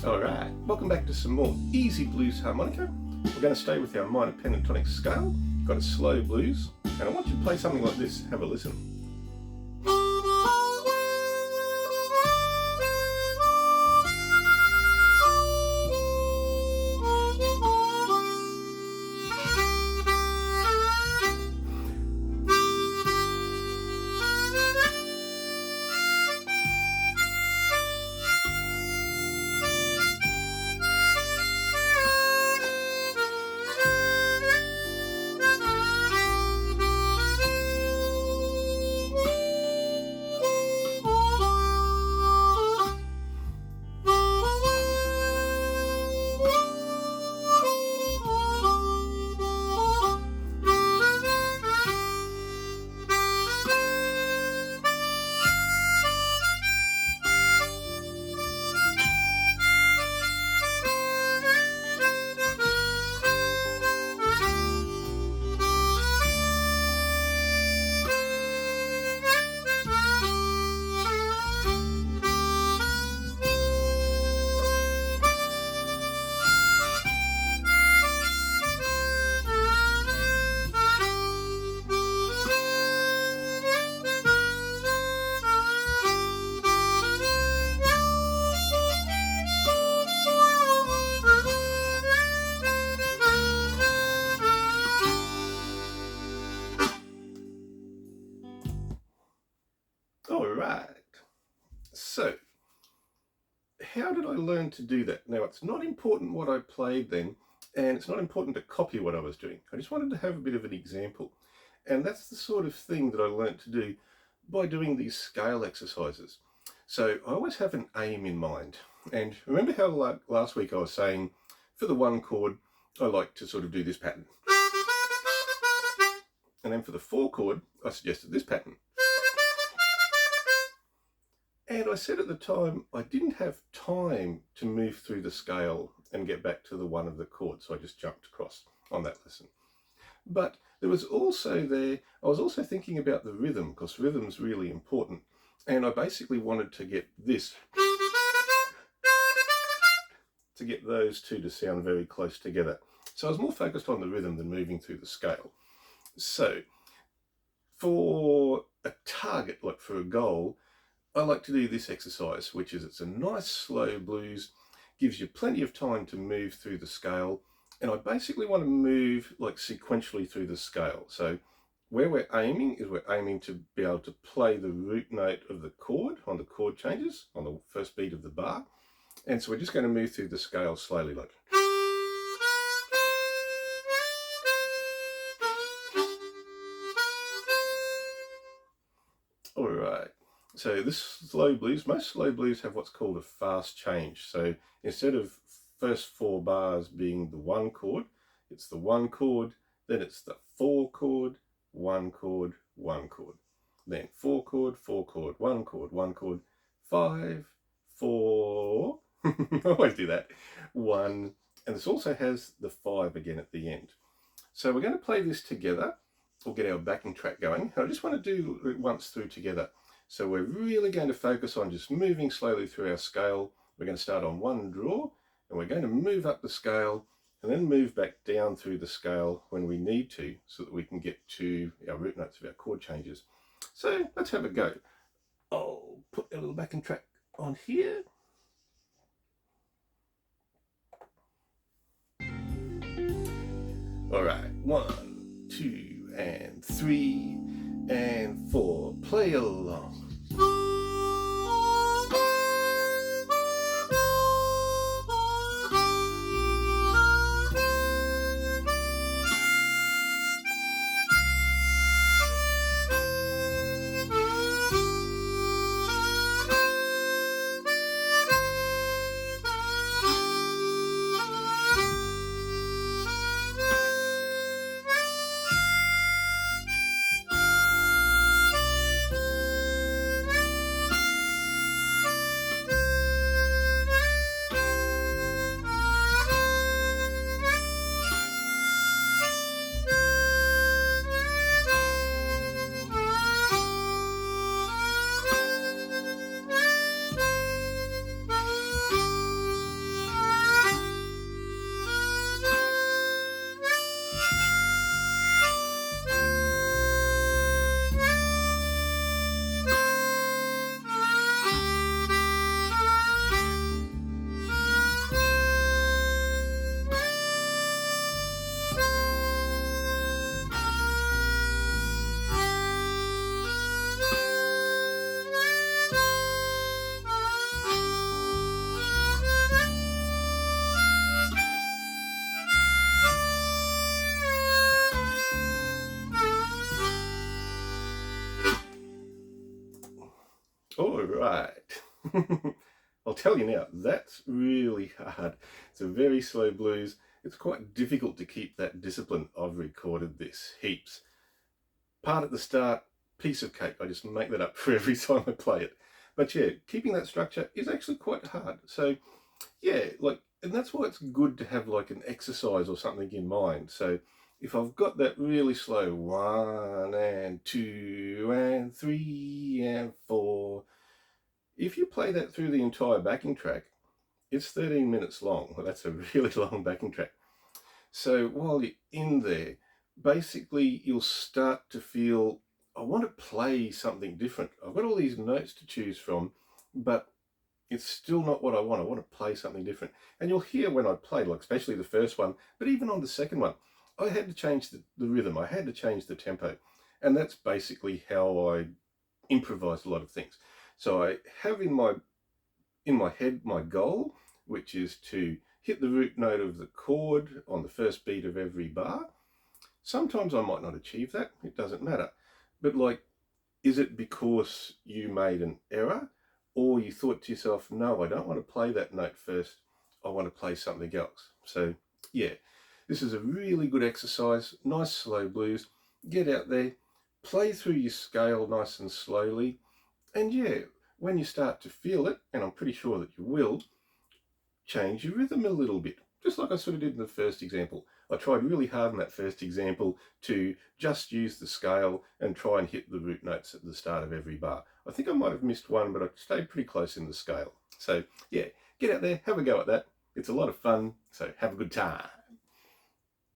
Alright, welcome back to some more easy blues harmonica. We're going to stay with our minor pentatonic scale. Got a slow blues, and I want you to play something like this. Have a listen. Alright, so how did I learn to do that? Now, it's not important what I played then, and it's not important to copy what I was doing. I just wanted to have a bit of an example. And that's the sort of thing that I learned to do by doing these scale exercises. So I always have an aim in mind. And remember how like last week I was saying, for the one chord, I like to sort of do this pattern. And then for the four chord, I suggested this pattern. And I said at the time, I didn't have time to move through the scale and get back to the one of the chords, so I just jumped across on that lesson. But there was also I was also thinking about the rhythm, because rhythm's really important. And I basically wanted to get this, to get those two to sound very close together. So I was more focused on the rhythm than moving through the scale. So for a target, like for a goal, I like to do this exercise, which is it's a nice slow blues, gives you plenty of time to move through the scale, and I basically want to move like sequentially through the scale. So where we're aiming is we're aiming to be able to play the root note of the chord on the chord changes, on the first beat of the bar, and so we're just going to move through the scale slowly like. Alright. So this slow blues, most slow blues have what's called a fast change. So instead of first four bars being the one chord, it's the one chord, then it's the four chord, one chord, one chord. Then four chord, one chord, 5, 4, I always do that, 1, and this also has the 5 again at the end. So we're going to play this together. We'll get our backing track going. I just want to do it once through together. So we're really going to focus on just moving slowly through our scale. We're going to start on one draw, and we're going to move up the scale and then move back down through the scale when we need to, so that we can get to our root notes of our chord changes. So let's have a go. I'll put a little backing track on here. All right, 1, 2, and 3, and 4. Play along. right. I'll tell you now, that's really hard. It's a very slow blues. It's quite difficult to keep that discipline. I've recorded this heaps. Part at the start, piece of cake. I just make that up for every time I play it. But yeah, keeping that structure is actually quite hard. So yeah, like, and that's why it's good to have like an exercise or something in mind. So if I've got that really slow 1 and 2 and 3 and 4, if you play that through the entire backing track, it's 13 minutes long. Well, that's a really long backing track. So while you're in there, basically you'll start to feel, I want to play something different. I've got all these notes to choose from, but it's still not what I want. I want to play something different. And you'll hear when I played, like especially the first one, but even on the second one, I had to change the rhythm. I had to change the tempo. And that's basically how I improvised a lot of things. So I have in my head my goal, which is to hit the root note of the chord on the first beat of every bar. Sometimes I might not achieve that. It doesn't matter. But like, is it because you made an error? Or you thought to yourself, no, I don't want to play that note first. I want to play something else. So yeah, this is a really good exercise. Nice slow blues. Get out there, play through your scale nice and slowly. And yeah, when you start to feel it, and I'm pretty sure that you will, change your rhythm a little bit. Just like I sort of did in the first example. I tried really hard in that first example to just use the scale and try and hit the root notes at the start of every bar. I think I might have missed one, but I stayed pretty close in the scale. So yeah, get out there, have a go at that. It's a lot of fun, so have a good time.